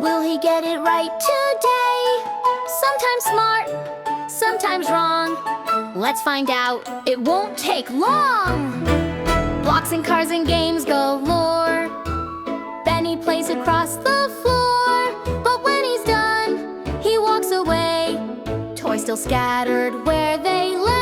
Will he get it right today? Sometimes smart, sometimes wrong. Let's find out, it won't take long. Blocks and cars and games galore. Benny plays across the floor. But when he's done, he walks away. Toys still scattered where they lay.